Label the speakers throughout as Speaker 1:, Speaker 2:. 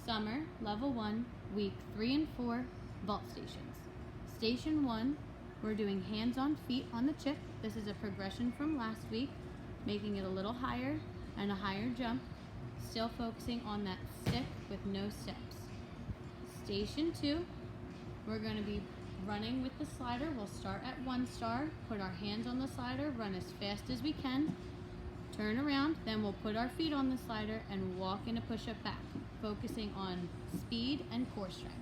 Speaker 1: Summer, Level 1, Week 3 and 4, Vault Stations. Station 1, we're doing hands on feet on the chip. This is a progression from last week, making it a little higher and a higher jump, still focusing on that stick with no steps. Station 2, we're going to be running with the slider. We'll start at 1 star, put our hands on the slider, run as fast as we can, turn around, then we'll put our feet on the slider and walk in a push-up back, focusing on speed and core strength.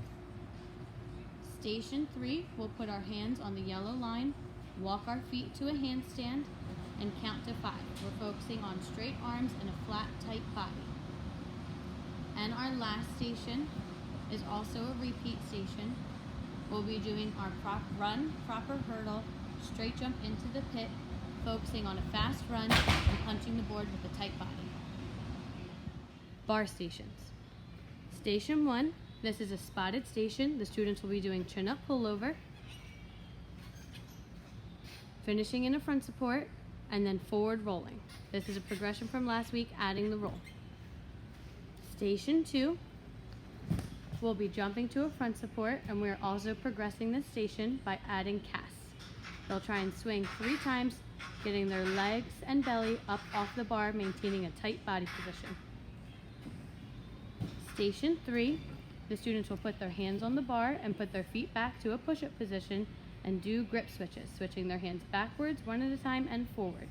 Speaker 1: Station 3, we'll put our hands on the yellow line, walk our feet to a handstand, and count to 5. We're focusing on straight arms and a flat, tight body. And our last station is also a repeat station. We'll be doing our proper hurdle, straight jump into the pit, focusing on a fast run and punching the board with a tight body. Bar stations. Station 1, this is a spotted station. The students will be doing chin-up pullover, finishing in a front support, and then forward rolling. This is a progression from last week, adding the roll. Station 2, we'll be jumping to a front support, and we're also progressing this station by adding casts. They'll try and swing 3 times, getting their legs and belly up off the bar, maintaining a tight body position. Station 3, the students will put their hands on the bar and put their feet back to a push-up position and do grip switches, switching their hands backwards one at a time and forward.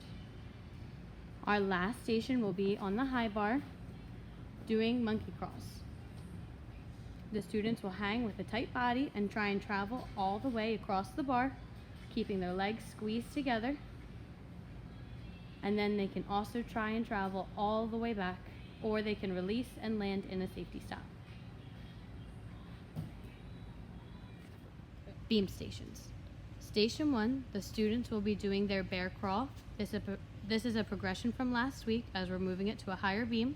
Speaker 1: Our last station will be on the high bar, doing monkey cross. The students will hang with a tight body and try and travel all the way across the bar, keeping their legs squeezed together. And then they can also try and travel all the way back, or they can release and land in a safety stop. Beam stations. Station 1, the students will be doing their bear crawl. This is a progression from last week as we're moving it to a higher beam.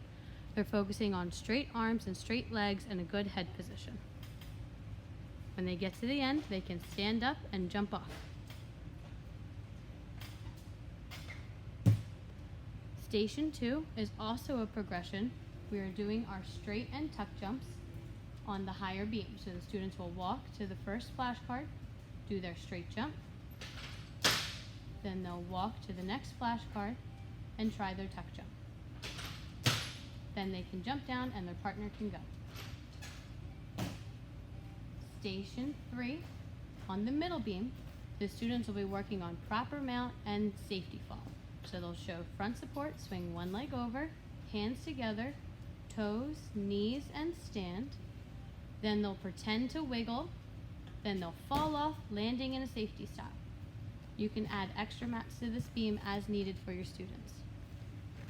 Speaker 1: They're focusing on straight arms and straight legs and a good head position. When they get to the end, they can stand up and jump off. Station 2 is also a progression. We are doing our straight and tuck jumps on the higher beam. So the students will walk to the first flashcard, do their straight jump, then they'll walk to the next flashcard and try their tuck jump. Then they can jump down and their partner can go. Station 3, on the middle beam, the students will be working on proper mount and safety fall. So they'll show front support, swing one leg over, hands together, toes, knees, and stand. Then they'll pretend to wiggle. Then they'll fall off, landing in a safety stop. You can add extra mats to this beam as needed for your students.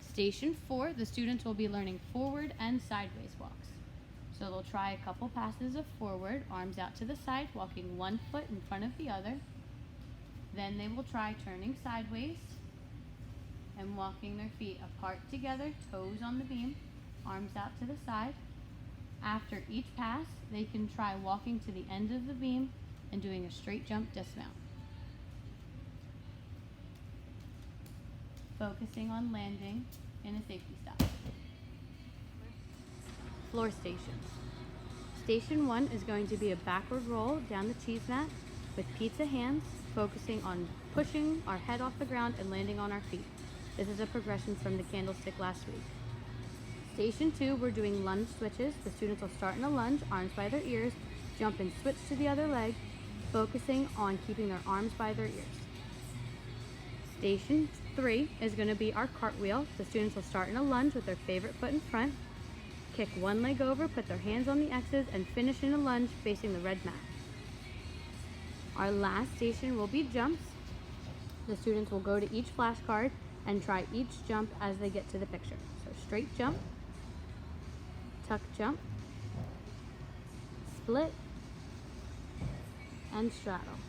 Speaker 1: Station 4, the students will be learning forward and sideways walks. So they'll try a couple passes of forward, arms out to the side, walking one foot in front of the other. Then they will try turning sideways and walking their feet apart together, toes on the beam, arms out to the side. After each pass, they can try walking to the end of the beam and doing a straight jump dismount. Focusing on landing in a safety stop. Floor stations. Station 1 is going to be a backward roll down the cheese mat with pizza hands, focusing on pushing our head off the ground and landing on our feet. This is a progression from the candlestick last week. Station 2, we're doing lunge switches. The students will start in a lunge, arms by their ears, jump and switch to the other leg, focusing on keeping their arms by their ears. Station 3 is going to be our cartwheel. The students will start in a lunge with their favorite foot in front, kick one leg over, put their hands on the X's, and finish in a lunge facing the red mat. Our last station will be jumps. The students will go to each flashcard and try each jump as they get to the picture. So straight jump, tuck jump, split, and straddle.